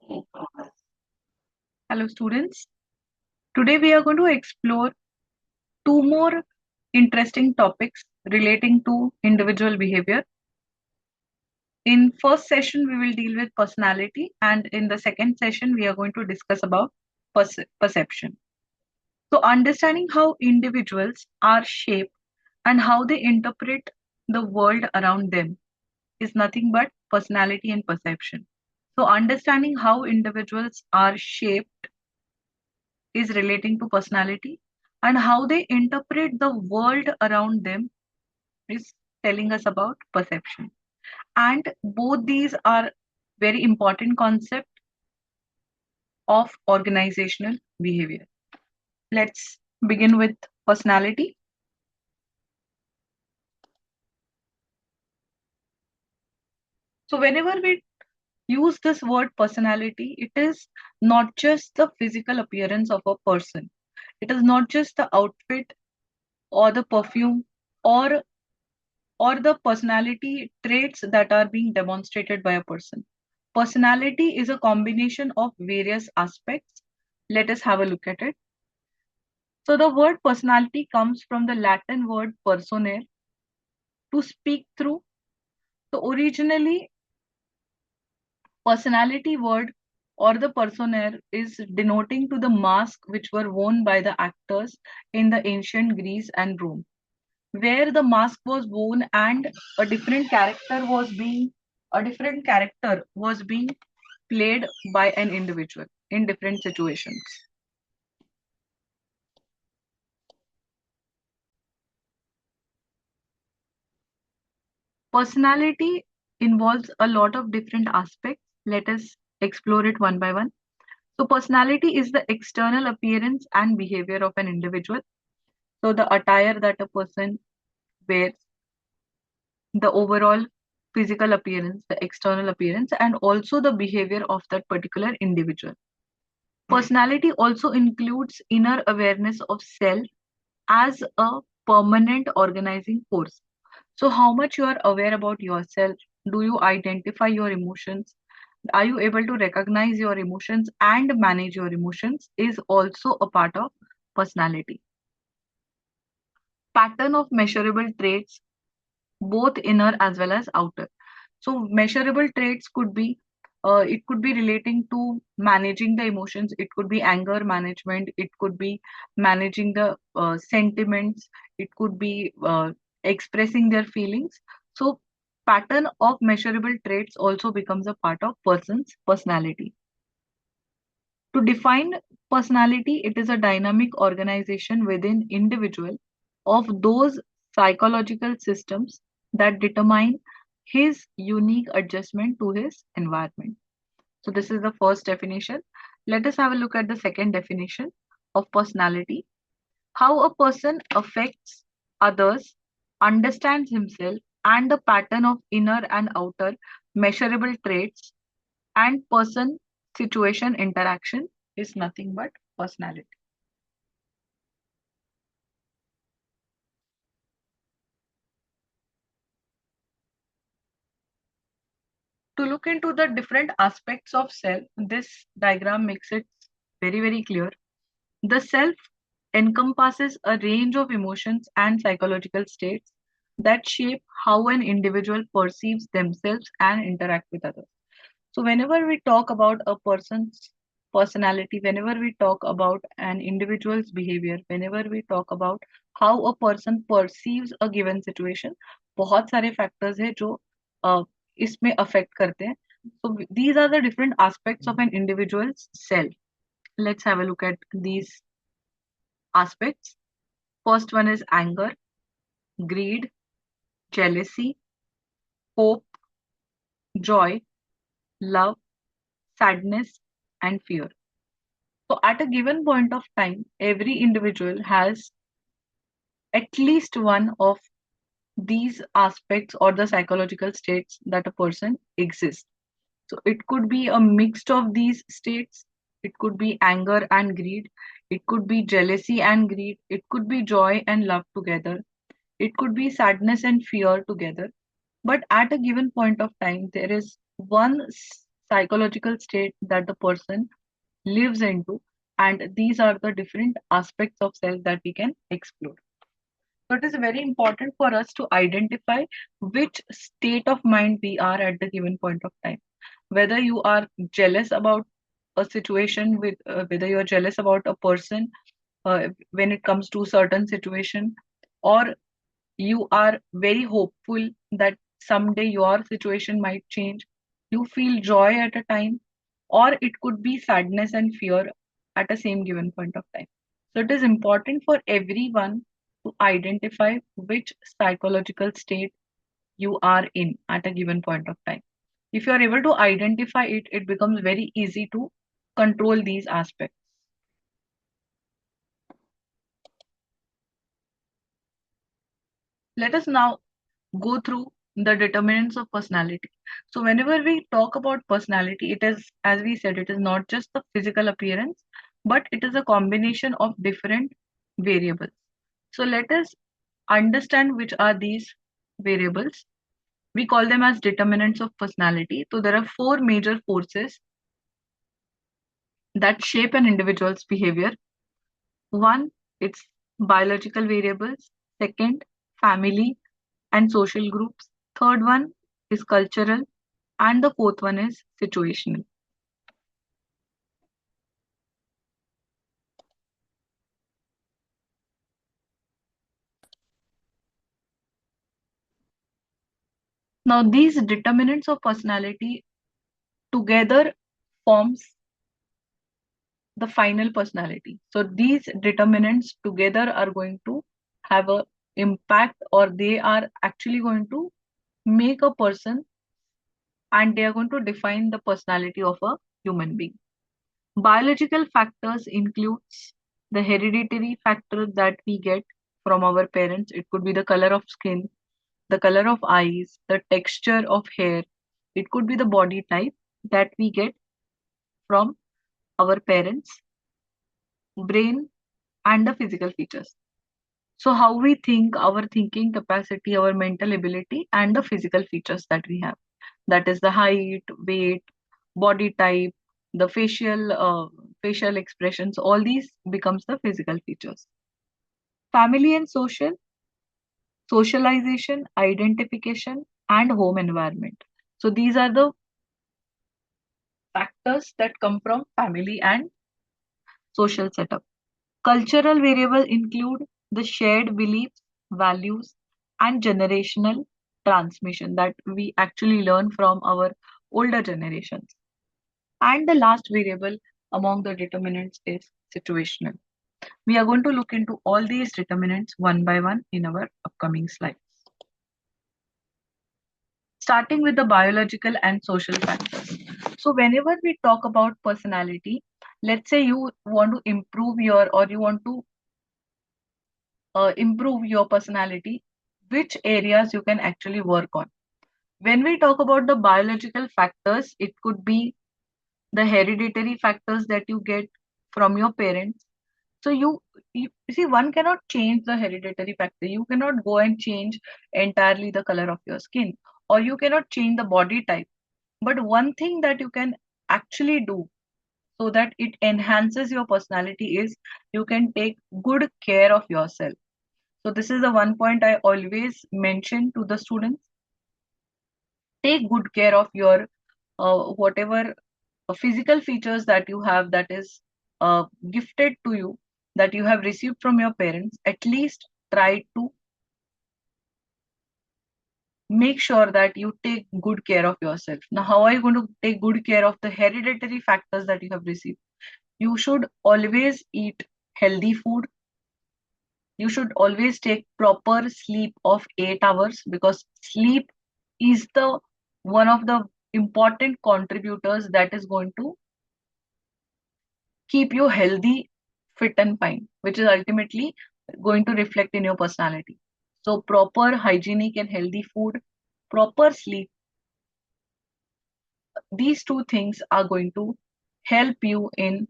Hello, students. Today we are going to explore two more interesting topics relating to individual behavior. In first session, we will deal with personality, and in the second session, we are going to discuss about perception. So, understanding how individuals are shaped and how they interpret the world around them is nothing but personality and perception. So, understanding how individuals are shaped is relating to personality, and how they interpret the world around them is telling us about perception. And both these are very important concept of organizational behavior. Let's begin with personality. So whenever we use this word personality, it is not just the physical appearance of a person. It is not just the outfit or the perfume or the personality traits that are being demonstrated by a person. Personality is a combination of various aspects. Let us have a look at it. So, the word personality comes from the Latin word personare, to speak through. So, originally, personality word or the personare is denoting to the mask which were worn by the actors in the ancient Greece and Rome, where the mask was worn and a different character was being played by an individual in different situations. Personality involves a lot of different aspects. Let us explore it one by one. So personality is the external appearance and behavior of an individual. So the attire that a person wears, the overall physical appearance, the external appearance, and also the behavior of that particular individual. Personality also includes inner awareness of self as a permanent organizing force. So, how much you are aware about yourself? Do you identify your emotions? Are you able to recognize your emotions and manage your emotions? Is also a part of personality. Pattern of measurable traits, both inner as well as outer. So measurable traits could be it could be relating to managing the emotions. It could be anger management. It could be managing the sentiments. It could be expressing their feelings. So pattern of measurable traits also becomes a part of person's personality. To define personality, it is a dynamic organization within individual of those psychological systems that determine his unique adjustment to his environment. So this is the first definition. Let us have a look at the second definition of personality. How a person affects others, understands himself, and the pattern of inner and outer measurable traits and person situation interaction is nothing but personality. To look into the different aspects of self, this diagram makes it very clear. The self encompasses a range of emotions and psychological states that shape how an individual perceives themselves and interact with others. So, whenever we talk about a person's personality, whenever we talk about an individual's behavior, whenever we talk about how a person perceives a given situation, बहुत सारे factors है जो इसमें affect करते हैं. So these are the different aspects of an individual's self. Let's have a look at these aspects. First one is anger, greed, jealousy, hope, joy, love, sadness, and fear. So at a given point of time, every individual has at least one of these aspects or the psychological states that a person exists. So it could be a mix of these states. It could be anger and greed. It could be jealousy and greed. It could be joy and love together. It could be sadness and fear together. But at a given point of time, there is one psychological state that the person lives into, and these are the different aspects of self that we can explore. So it is very important for us to identify which state of mind we are at the given point of time. Whether you are jealous about a situation with, whether you are jealous about a person when it comes to certain situation, or you are very hopeful that someday your situation might change. You feel joy at a time, or it could be sadness and fear at a same given point of time. So it is important for everyone to identify which psychological state you are in at a given point of time. If you are able to identify it, it becomes very easy to control these aspects. Let us now go through the determinants of personality. So, whenever we talk about personality, it is, as we said, it is not just the physical appearance, but it is a combination of different variables. So, let us understand which are these variables. We call them as determinants of personality. So, there are four major forces that shape an individual's behavior. One, it's biological variables. Second, family and social groups. Third one is cultural. And the fourth one is situational. Now, these determinants of personality together forms the final personality. So these determinants together are going to have a impact, or they are actually going to make a person, and they are going to define the personality of a human being. Biological factors includes the hereditary factor that we get from our parents. It could be the color of skin, the color of eyes, the texture of hair. It could be the body type that we get from our parents, brain, and the physical features. So, how we think, our thinking capacity, our mental ability, and the physical features that we have. That is the height, weight, body type, the facial expressions. All these becomes the physical features. Family and socialization, identification, and home environment. So these are the factors that come from family and social setup. Cultural variables include the shared beliefs, values, and generational transmission that we actually learn from our older generations. And the last variable among the determinants is situational. We are going to look into all these determinants one by one in our upcoming slides. Starting with the biological and social factors. So, whenever we talk about personality, let's say you want to improve your, or you want to improve your personality, which areas you can actually work on. When we talk about the biological factors, it could be the hereditary factors that you get from your parents. So you see, one cannot change the hereditary factor. You cannot go and change entirely the color of your skin, or you cannot change the body type. But one thing that you can actually do so that it enhances your personality is you can take good care of yourself. So this is the one point I always mention to the students. Take good care of your whatever physical features that you have, that is gifted to you, that you have received from your parents. At least try to make sure that you take good care of yourself. Now, how are you going to take good care of the hereditary factors that you have received? You should always eat healthy food. You should always take proper sleep of 8 hours, because sleep is the one of the important contributors that is going to keep you healthy, fit, and fine, which is ultimately going to reflect in your personality. So, proper hygienic and healthy food, proper sleep, these two things are going to help you in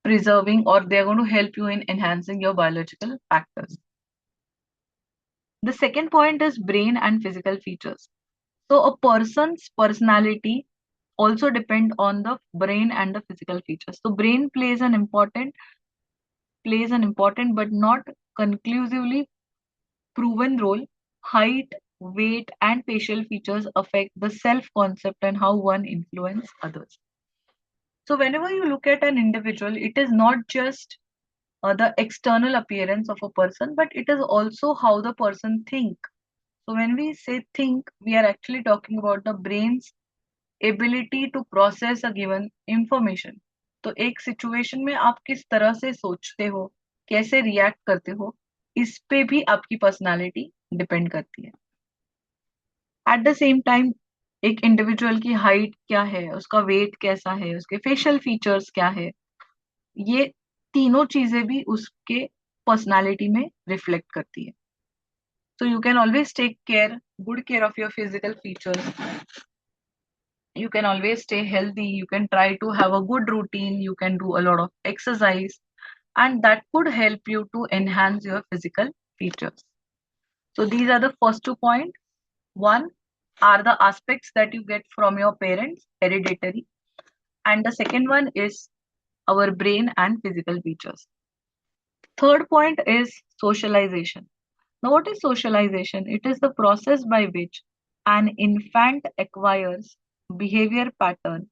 preserving, or they're going to help you in enhancing your biological factors. The second point is brain and physical features. So, a person's personality also depend on the brain and the physical features. So brain plays an important but not conclusively proven role. Height, weight, and facial features affect the self concept and how one influence others. So whenever you look at an individual, it is not just the external appearance of a person, but it is also how the person think. So when we say think, we are actually talking about the brain's ability to process a given information. तो एक situation में आप किस तरह से सोचते हो, कैसे रिएक्ट करते हो, इस पे भी आपकी पर्सनालिटी डिपेंड करती है. एट द सेम टाइम एक इंडिविजुअल की हाइट क्या है, उसका वेट कैसा है, उसके फेशियल फीचर्स क्या है, ये तीनों चीजें भी उसके पर्सनालिटी में रिफ्लेक्ट करती है. So you can always take care, good care of your physical features. You can always stay healthy. You can try to have a good routine. You can do a lot of exercise, and that could help you to enhance your physical features. So, these are the first 2 points. One are the aspects that you get from your parents, hereditary, and the second one is our brain and physical features. Third point is socialization. Now, what is socialization? It is the process by which an infant acquires behavior pattern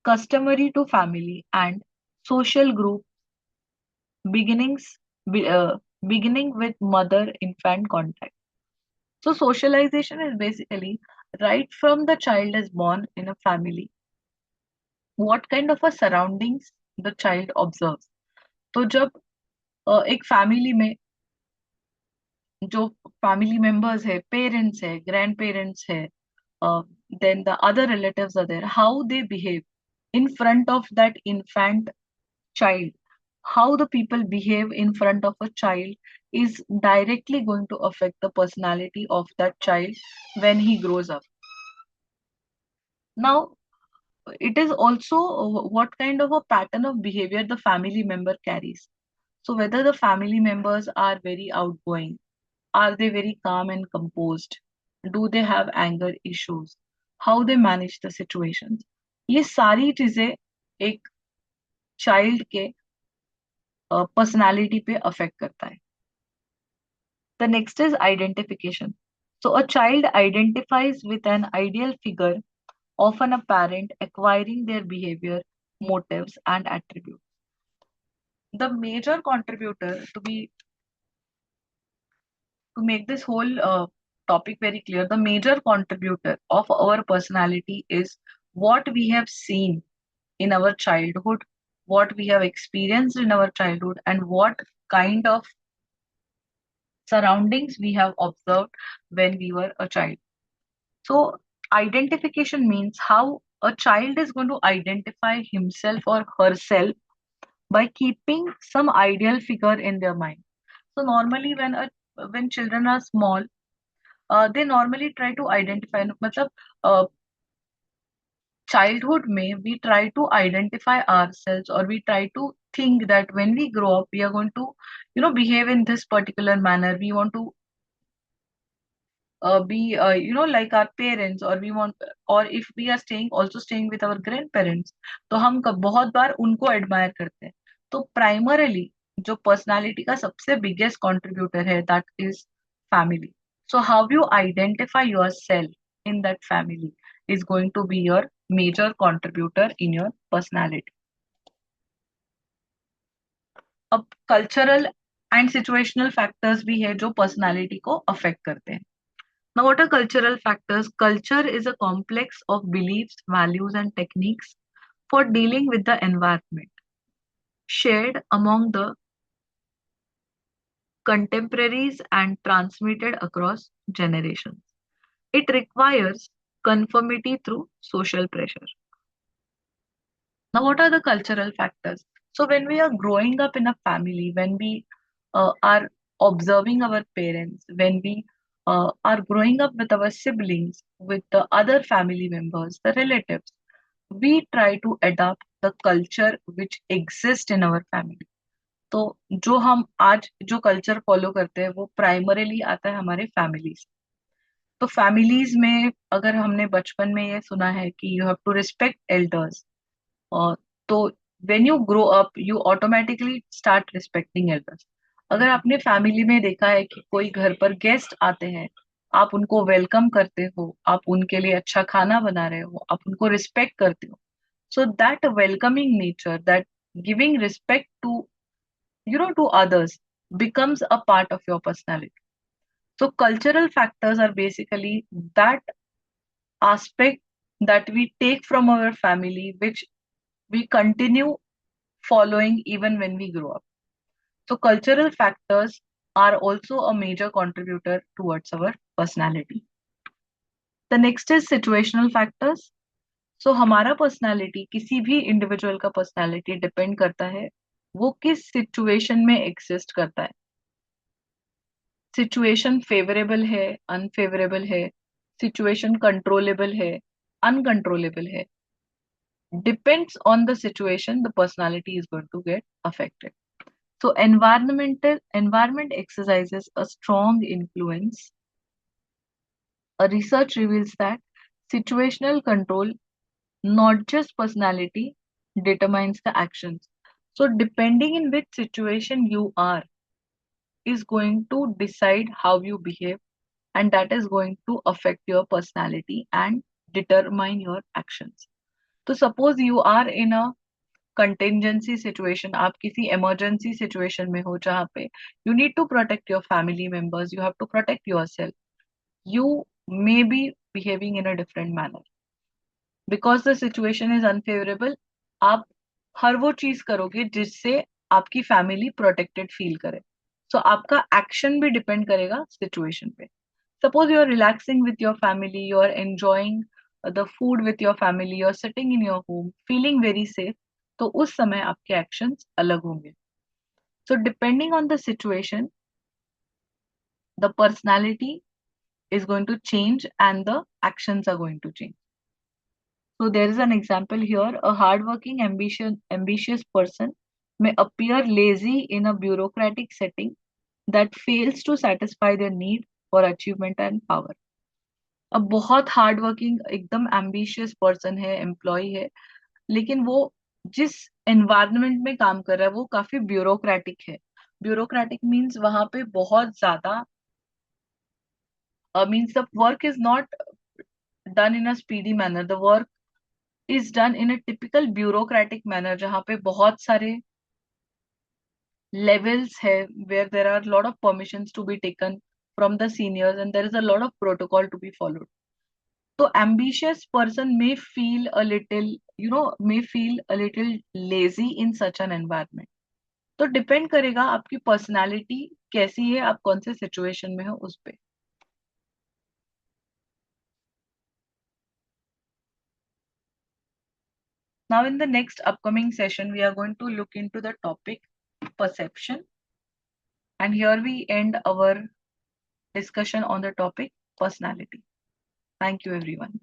customary to family and social group beginnings be, uh, beginning with mother infant contact. So socialization is basically right from the child is born in a family, what kind of a surroundings the child observes. तो जब एक family में जो family members है, parents है, grand parents है, then the other relatives are there, how they behave in front of that infant child, how the people behave in front of a child is directly going to affect the personality of that child when he grows up. Now, it is also what kind of a pattern of behavior the family member carries. So, whether the family members are very outgoing, are they very calm and composed, do they have anger issues, how they manage the situations, ये सारी चीजें एक child के personality पे affect करता है. The next is identification. So, a child identifies with an ideal figure, often a parent, acquiring their behavior, motives, and attributes. The major contributor to make this whole topic very clear, the major contributor of our personality is what we have seen in our childhood, what we have experienced in our childhood, and what kind of surroundings we have observed when we were a child. So, identification means how a child is going to identify himself or herself by keeping some ideal figure in their mind. So, normally, when children are small, they normally try to identify. मतलब childhood में we try to identify ourselves, or we try to think that when we grow up, we are going to, behave in this particular manner. We want to be like our parents, or we want, or if we are staying with our grandparents, तो हम बहुत बार उनको admire करते हैं. तो primarily जो personality का सबसे बिगेस्ट कंट्रीब्यूटर है, that is family. So how you identify your self in that family is going to be your major contributor in your personality. अब कल्चरल एंड सिचुएशनल फैक्टर्स भी है जो पर्सनालिटी को affect करते हैं. Now, what are cultural factors? Culture is a complex of beliefs, values, and techniques for dealing with the environment, shared among the contemporaries and transmitted across generations. It requires conformity through social pressure. Now, what are the cultural factors? So, when we are growing up in a family, when we are observing our parents, when we are growing up with our siblings, with the other family members, the relatives, we try to adapt the culture which exists in our family. तो जो हम आज जो culture follow करते हैं वो primarily आता है हमारे फैमिली से. तो फैमिलीज में अगर हमने बचपन में ये सुना है कि you have to respect elders, और तो when you grow up you automatically start respecting elders. अगर आपने फैमिली में देखा है कि कोई घर पर गेस्ट आते हैं, आप उनको वेलकम करते हो, आप उनके लिए अच्छा खाना बना रहे हो, आप उनको रिस्पेक्ट करते हो, so that welcoming nature, that giving respect to, to others, becomes a part of your personality. So cultural factors are basically that aspect that we take from our family, which we continue following even when we grow up. So cultural factors are also a major contributor towards our personality. The next is situational factors. So हमारा personality, किसी भी individual का personality depend करता है वो किस situation में exist करता है। सिचुएशन फेवरेबल है, अनफेवरेबल है, सिचुएशन कंट्रोलेबल है, अनकंट्रोलेबल है, depends on the situation the personality is going to get affected. So environment exercises a strong influence. A research reveals that situational control, not just personality, determines the actions. So, depending in which situation you are, is going to decide how you behave, and that is going to affect your personality and determine your actions. So, suppose you are in a contingency situation, आप किसी emergency situation में हो जहाँ पे you need to protect your family members, you have to protect yourself, you may be behaving in a different manner. Because the situation is unfavourable, आप हर वो चीज करोगे जिससे आपकी फैमिली प्रोटेक्टेड फील करे. सो आपका एक्शन भी डिपेंड करेगा सिचुएशन पे. Suppose you are relaxing with your family, you are enjoying the food with your family, you are sitting in your home feeling very safe, तो उस समय आपके एक्शंस अलग होंगे. So depending on the situation the personality is going to change and the actions are going to change. So there is an example here. A hardworking, ambitious person may appear lazy in a bureaucratic setting that fails to satisfy their need for achievement and power. अब बहुत hard working एकदम ambitious person है, employ है, लेकिन वो जिस environment में काम कर रहा है वो काफी ब्यूरोक्रेटिक है. ब्यूरोक्रेटिक मीन्स वहां पे बहुत ज्यादा means the work is not done in a speedy manner, the work is done in a typical bureaucratic manner जहाँ पे बहुत सारे levels है, where there are a lot of permissions to be taken from the seniors and there is a lot of protocol to be followed. तो ambitious person may feel a little, may feel a little lazy in such an environment. तो depend करेगा आपकी personality कैसी है, आप कौन से situation में हो उस पे. Now in the next upcoming session we are going to look into the topic perception, and here we end our discussion on the topic personality. Thank you, everyone.